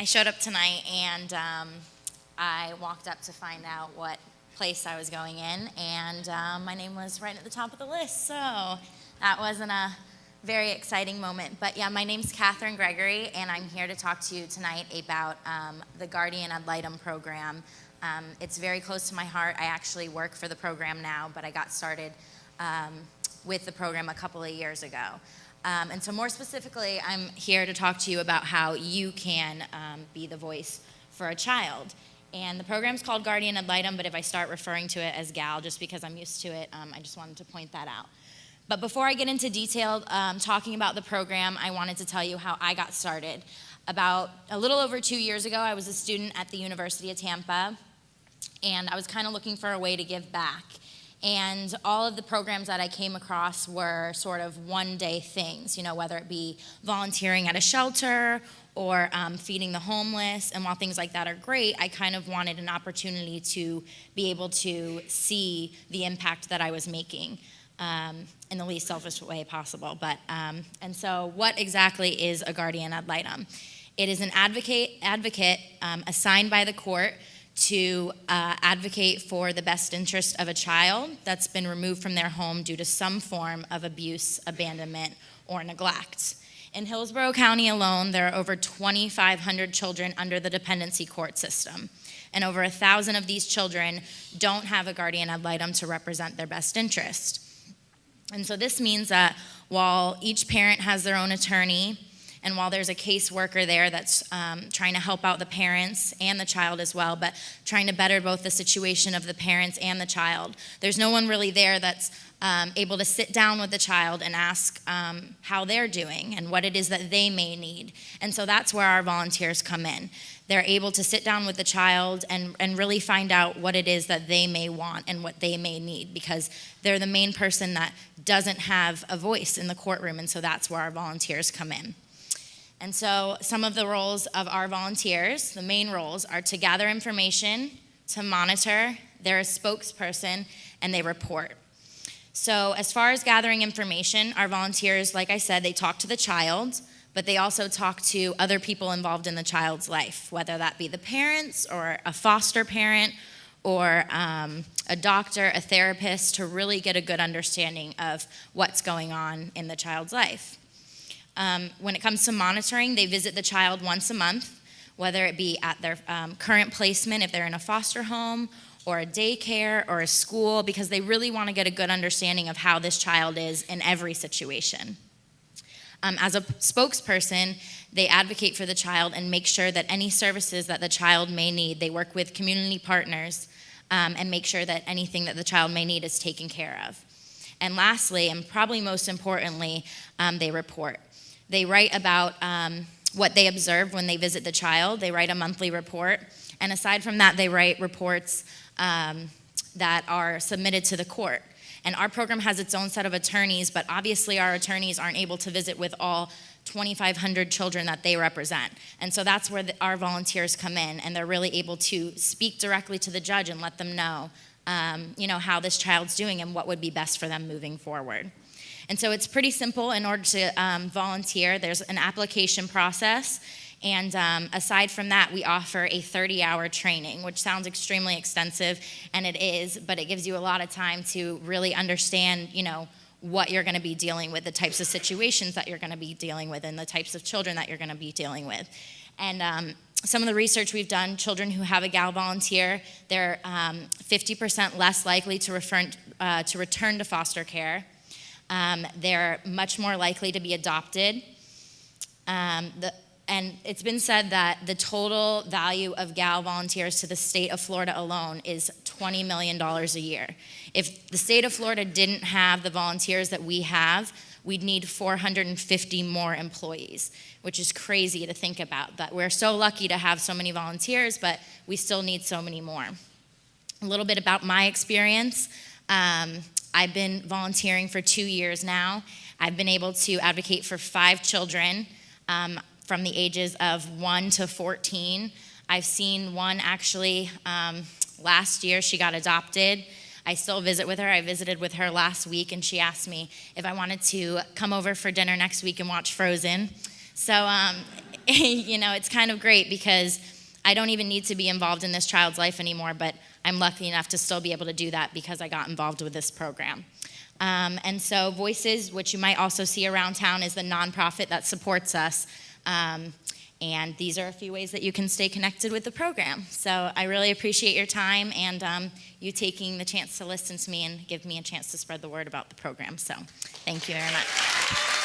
showed up tonight and I walked up to find out what place I was going in, and my name was right at the top of the list, so that wasn't a very exciting moment. But yeah, my name's Catherin Gregory, and I'm here to talk to you tonight about the Guardian Ad Litem program. It's very close to my heart. I actually work for the program now, but I got started with the program a couple of years ago. And so more specifically, I'm here to talk to you about how you can be the voice for a child. And the program's called Guardian Ad Litem, but if I start referring to it as GAL, just because I'm used to it, I just wanted to point that out. But before I get into detail talking about the program, I wanted to tell you how I got started. About a little over 2 years ago, I was a student at the University of Tampa, and I was kind of looking for a way to give back. And all of the programs that I came across were sort of one-day things, whether it be volunteering at a shelter or feeding the homeless. And while things like that are great, I kind of wanted an opportunity to be able to see the impact that I was making in the least selfish way possible. And so what exactly is a Guardian Ad Litem? It is an advocate assigned by the court to advocate for the best interest of a child that's been removed from their home due to some form of abuse, abandonment, or neglect. In Hillsborough County alone, there are over 2,500 children under the dependency court system, and over 1,000 of these children don't have a guardian ad litem to represent their best interest. And so this means that while each parent has their own attorney, and while there's a caseworker there that's trying to help out the parents and the child as well, but trying to better both the situation of the parents and the child, there's no one really there that's able to sit down with the child and ask how they're doing and what it is that they may need. And so that's where our volunteers come in. They're able to sit down with the child and really find out what it is that they may want and what they may need, because they're the main person that doesn't have a voice in the courtroom, and so that's where our volunteers come in. And so some of the roles of our volunteers, the main roles, are to gather information, to monitor, they're a spokesperson, and they report. So as far as gathering information, our volunteers, like I said, they talk to the child, but they also talk to other people involved in the child's life, whether that be the parents or a foster parent or a doctor, a therapist, to really get a good understanding of what's going on in the child's life. When it comes to monitoring, they visit the child once a month, whether it be at their current placement, if they're in a foster home, or a daycare, or a school, because they really want to get a good understanding of how this child is in every situation. As a spokesperson, they advocate for the child and make sure that any services that the child may need, they work with community partners and make sure that anything that the child may need is taken care of. And lastly, and probably most importantly, they report. They write about what they observe when they visit the child. They write a monthly report. And aside from that, they write reports that are submitted to the court. And our program has its own set of attorneys, but obviously our attorneys aren't able to visit with all 2,500 children that they represent. And so that's where our volunteers come in, and they're really able to speak directly to the judge and let them know, how this child's doing and what would be best for them moving forward. And so it's pretty simple. In order to volunteer, there's an application process. And aside from that, we offer a 30-hour training, which sounds extremely extensive, and it is, but it gives you a lot of time to really understand, what you're going to be dealing with, the types of situations that you're going to be dealing with, and the types of children that you're going to be dealing with. And some of the research we've done, children who have a GAL volunteer, they're 50% less likely to return to foster care. They're much more likely to be adopted. And it's been said that the total value of GAL volunteers to the state of Florida alone is $20 million a year. If the state of Florida didn't have the volunteers that we have, we'd need 450 more employees, which is crazy to think about. That we're so lucky to have so many volunteers, but we still need so many more. A little bit about my experience. I've been volunteering for 2 years now. I've been able to advocate for 5 children from the ages of 1 to 14. I've seen one actually last year. She got adopted. I still visit with her. I visited with her last week, and she asked me if I wanted to come over for dinner next week and watch Frozen. So it's kind of great because I don't even need to be involved in this child's life anymore, but I'm lucky enough to still be able to do that because I got involved with this program. And so Voices, which you might also see around town, is the nonprofit that supports us. And these are a few ways that you can stay connected with the program. So I really appreciate your time and you taking the chance to listen to me and give me a chance to spread the word about the program. So thank you very much.